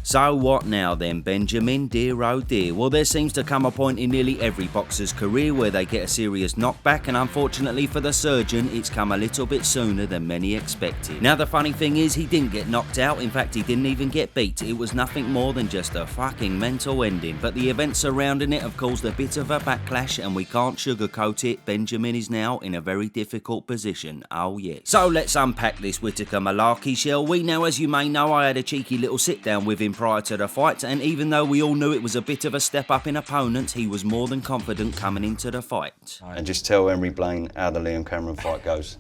So what now then, Benjamin? Dear oh dear. Well, there seems to come a point in nearly every boxer's career where they get a serious knockback, and unfortunately for the surgeon, it's come a little bit sooner than many expected. Now the funny thing is, he didn't get knocked out. In fact, he didn't even get beat. It was nothing more than just a fucking mental ending. But the events surrounding it have caused a bit of a backlash, and we can't sugarcoat it. Benjamin is now in a very difficult position. Oh yeah. So let's unpack this Whittaker malarkey, shall we? Now, as you may know, I had a cheeky little sit down with him prior to the fight, and even though we all knew it was a bit of a step up in opponents, he was more than confident coming into the fight. And just tell Henry Blaine how the Liam Cameron fight goes.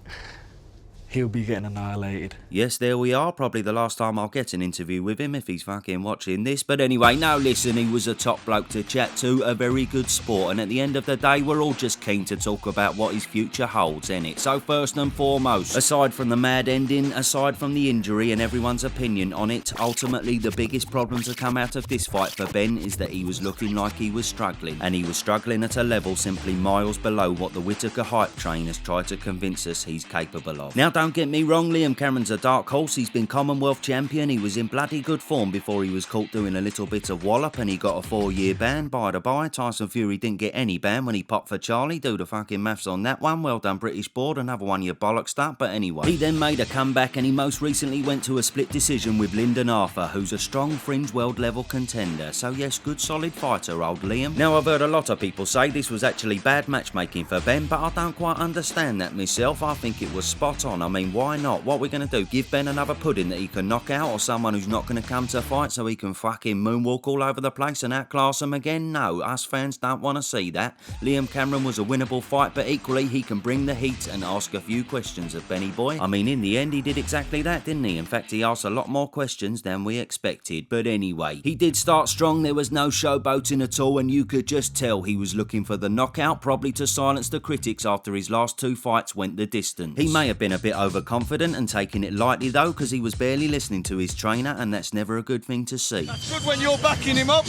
He'll be getting annihilated. Yes, there we are. Probably the last time I'll get an interview with him if he's fucking watching this. But anyway, now listen, he was a top bloke to chat to, a very good sport. And at the end of the day, we're all just keen to talk about what his future holds, innit? So first and foremost, aside from the mad ending, aside from the injury and everyone's opinion on it, ultimately the biggest problem to come out of this fight for Ben is that he was looking like he was struggling. And he was struggling at a level simply miles below what the Whittaker hype train has tried to convince us he's capable of. Now, don't get me wrong, Liam Cameron's a dark horse. He's been Commonwealth champion. He was in bloody good form before he was caught doing a little bit of wallop, and he got a 4-year ban. By the by, Tyson Fury didn't get any ban when he popped for Charlie. Do the fucking maths on that one. Well done, British board. Another one you bollocksed up. But anyway, he then made a comeback, and he most recently went to a split decision with Lyndon Arthur, who's a strong fringe world level contender. So yes, good solid fighter, old Liam. Now, I've heard a lot of people say this was actually bad matchmaking for Ben, but I don't quite understand that myself. I think it was spot on. I mean, why not? What we're going to do? Give Ben another pudding that he can knock out, or someone who's not going to come to fight so he can fucking moonwalk all over the place and outclass him again? No, us fans don't want to see that. Liam Cameron was a winnable fight, but equally he can bring the heat and ask a few questions of Benny boy. I mean, in the end he did exactly that, didn't he? In fact, he asked a lot more questions than we expected. But anyway, he did start strong. There was no showboating at all, and you could just tell he was looking for the knockout, probably to silence the critics after his last 2 fights went the distance. He may have been a bit overconfident and taking it lightly though, because he was barely listening to his trainer, and that's never a good thing to see. That's good when you're backing him up.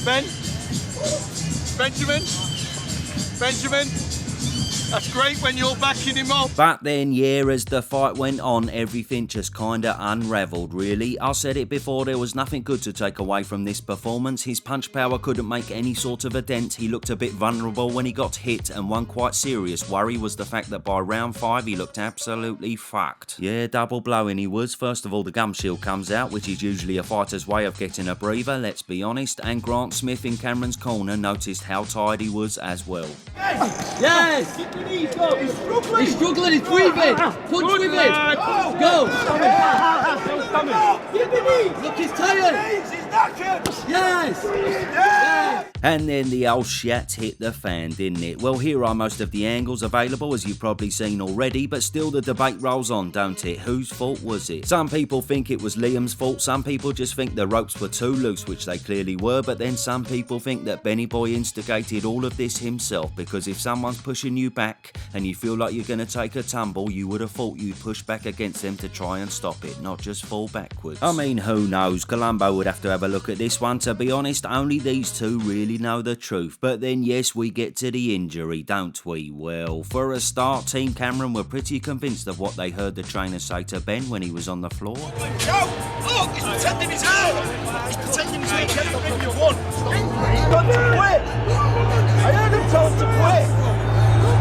Ben? Benjamin? That's great when you're backing him up. But then, yeah, as the fight went on, everything just kinda unravelled, really. I said it before, there was nothing good to take away from this performance. His punch power couldn't make any sort of a dent. He looked a bit vulnerable when he got hit, and one quite serious worry was the fact that by round 5 he looked absolutely fucked. Yeah, double blowing he was. First of all, the gum shield comes out, which is usually a fighter's way of getting a breather, let's be honest, and Grant Smith in Cameron's corner noticed how tired he was as well. Yes! He's struggling, he's breathing! Punch with it! Go! Look, he's tired! Yes! And then the old shat hit the fan, didn't it? Well, here are most of the angles available, as you've probably seen already, but still the debate rolls on, don't it? Whose fault was it? Some people think it was Liam's fault, some people just think the ropes were too loose, which they clearly were, but then some people think that Benny Boy instigated all of this himself, because if someone's pushing you back and you feel like you're going to take a tumble, you would have thought you'd push back against them to try and stop it, not just fall backwards. I mean, who knows? Columbo would have to have a look at this one. To be honest, only these two really know the truth. But then yes, we get to the injury, don't we? Well, for a start, Team Cameron were pretty convinced of what they heard the trainer say to Ben when he was on the floor. Go! Look, he's protecting his head! He's protecting his head, get everything you want! He's got to quit! I heard him tell him to quit!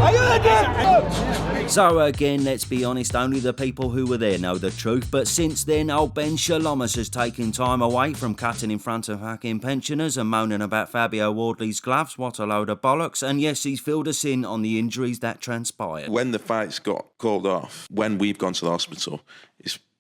I heard him! So again, let's be honest, only the people who were there know the truth, but since then, old Ben Shalomas has taken time away from cutting in front of fucking pensioners and moaning about Fabio Wardley's gloves. What a load of bollocks. And yes, he's filled us in on the injuries that transpired. When the fights got called off, when we've gone to the hospital,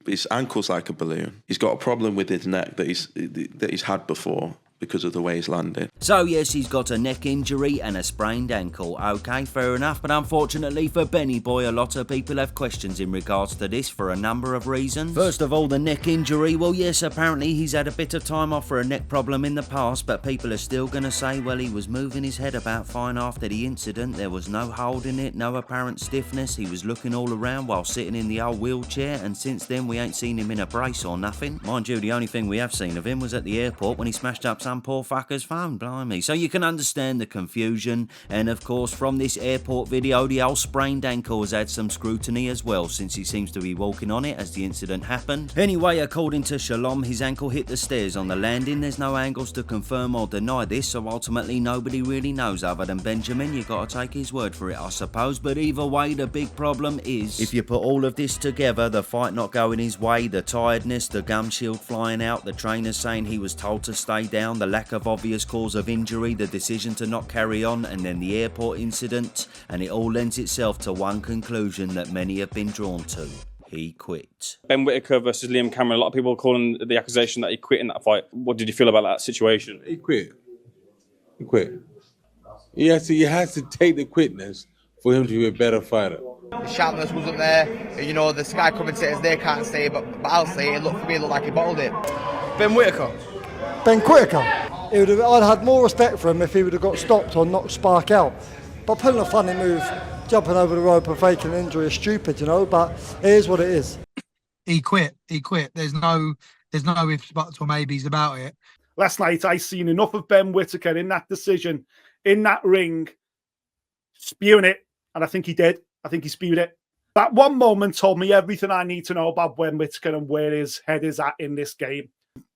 his ankle's like a balloon. He's got a problem with his neck that he's had before, because of the way he's landed. So yes, he's got a neck injury and a sprained ankle. Okay, fair enough, but unfortunately for Benny Boy, a lot of people have questions in regards to this for a number of reasons. First of all, the neck injury. Well, yes, apparently he's had a bit of time off for a neck problem in the past, but people are still going to say, well, he was moving his head about fine after the incident. There was no holding it, no apparent stiffness. He was looking all around while sitting in the old wheelchair, and since then we ain't seen him in a brace or nothing. Mind you, the only thing we have seen of him was at the airport when he smashed up some poor fucker's phone, blimey. So you can understand the confusion, and of course from this airport video, the old sprained ankle has had some scrutiny as well, since he seems to be walking on it as the incident happened. Anyway, according to Shalom, his ankle hit the stairs on the landing. There's no angles to confirm or deny this, so ultimately nobody really knows other than Benjamin. You gotta take his word for it, I suppose. But either way, the big problem is, if you put all of this together, the fight not going his way, the tiredness, the gum shield flying out, the trainer saying he was told to stay down, the lack of obvious cause of injury, the decision to not carry on, and then the airport incident, and it all lends itself to one conclusion that many have been drawn to. He quit. Ben Whittaker versus Liam Cameron. A lot of people are calling the accusation that he quit in that fight. What did you feel about that situation? He quit. He quit. You have to take the quitness for him to be a better fighter. The sharpness wasn't there. You know, the Sky commentators, they can't say it, but I'll say it. For me, it looked like he bottled it. Ben Whittaker. Ben Whittaker. I'd had more respect for him if he would have got stopped or knocked Spark out. But pulling a funny move, jumping over the rope and faking an injury is stupid, you know, but it is what it is. He quit. There's no ifs, buts or maybes about it. Last night I seen enough of Ben Whittaker in that decision, in that ring, spewing it, and I think he did. I think he spewed it. That one moment told me everything I need to know about Ben Whittaker and where his head is at in this game.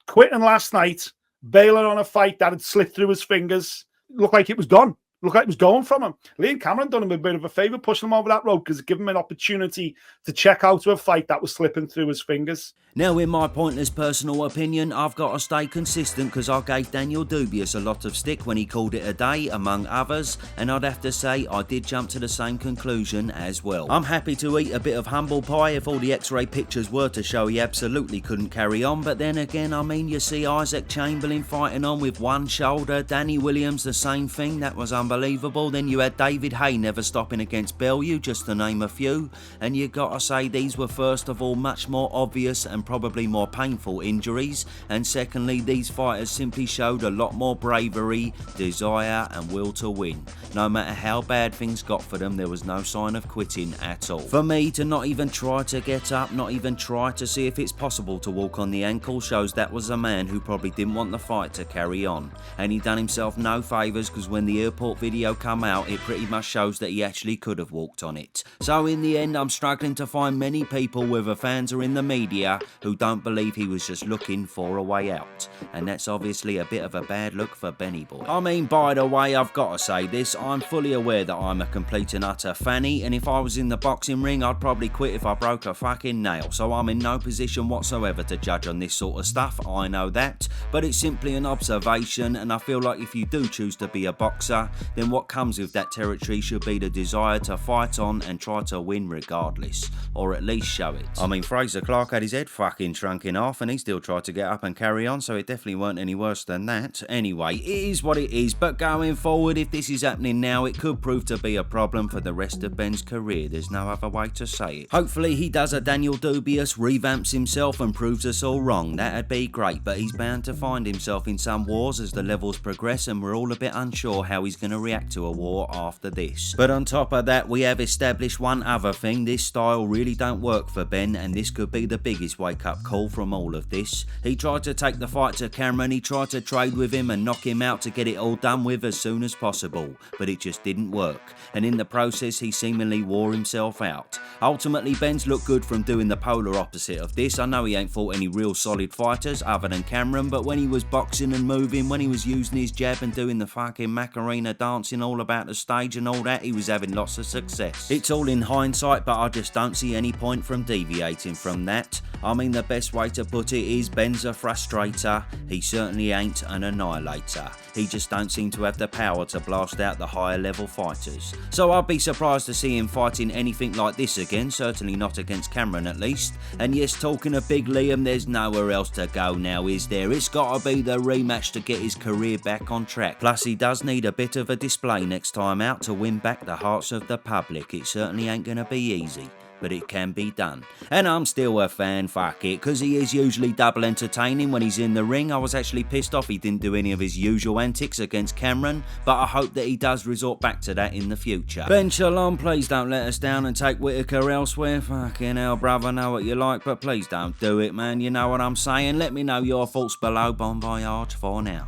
Quitting last night, bailing on a fight that had slipped through his fingers, looked like it was gone. Looked like it was going from him. Liam Cameron done him a bit of a favour, pushing him over that road, because it gave him an opportunity to check out to a fight that was slipping through his fingers. Now, in my pointless personal opinion, I've got to stay consistent, because I gave Daniel Dubious a lot of stick when he called it a day, among others, and I'd have to say I did jump to the same conclusion as well. I'm happy to eat a bit of humble pie if all the x-ray pictures were to show he absolutely couldn't carry on, but then again, I mean, you see Isaac Chamberlain fighting on with one shoulder, Danny Williams the same thing, that was unbelievable. Then you had David Hay never stopping against Bellew, just to name a few, and you gotta say these were first of all much more obvious and probably more painful injuries, and secondly, these fighters simply showed a lot more bravery, desire and will to win. No matter how bad things got for them, there was no sign of quitting at all. For me to not even try to get up, not even try to see if it's possible to walk on the ankle, shows that was a man who probably didn't want the fight to carry on, and he done himself no favours, because when the airport video come out, it pretty much shows that he actually could have walked on it. So in the end, I'm struggling to find many people, whether fans or in the media, who don't believe he was just looking for a way out, and that's obviously a bit of a bad look for Benny Boy. I mean, by the way, I've got to say this, I'm fully aware that I'm a complete and utter fanny, and if I was in the boxing ring, I'd probably quit if I broke a fucking nail, so I'm in no position whatsoever to judge on this sort of stuff, I know that, but it's simply an observation, and I feel like if you do choose to be a boxer, then what comes with that territory should be the desire to fight on and try to win regardless, or at least show it. I mean, Fraser Clark had his head fucking shrunk in half and he still tried to get up and carry on, so it definitely weren't any worse than that. Anyway, it is what it is, but going forward, if this is happening now, it could prove to be a problem for the rest of Ben's career. There's no other way to say it. Hopefully he does a Daniel Dubious, revamps himself and proves us all wrong. That'd be great, but he's bound to find himself in some wars as the levels progress, and we're all a bit unsure how he's going to react to a war after this. But on top of that, we have established one other thing: this style really don't work for Ben, and this could be the biggest wake up call from all of this. He tried to take the fight to Cameron, he tried to trade with him and knock him out to get it all done with as soon as possible, but it just didn't work, and in the process he seemingly wore himself out. Ultimately, Ben's looked good from doing the polar opposite of this. I know he ain't fought any real solid fighters other than Cameron, but when he was boxing and moving, when he was using his jab and doing the fucking Macarena dancing all about the stage and all that, he was having lots of success. It's all in hindsight, but I just don't see any point from deviating from that. I mean, the best way to put it is Ben's a frustrator. He certainly ain't an annihilator. He just don't seem to have the power to blast out the higher level fighters. So I'd be surprised to see him fighting anything like this again, certainly not against Cameron at least. And yes, talking of Big Liam, there's nowhere else to go now, is there? It's gotta be the rematch to get his career back on track. Plus he does need a bit of a display next time out to win back the hearts of the public. It certainly ain't gonna be easy, but it can be done. And I'm still a fan, fuck it, because he is usually double entertaining when he's in the ring. I was actually pissed off he didn't do any of his usual antics against Cameron, but I hope that he does resort back to that in the future. Ben Shalom, please don't let us down and take Whittaker elsewhere. Fucking hell, brother, know what you like, but please don't do it, man. You know what I'm saying? Let me know your thoughts below. Bon voyage for now.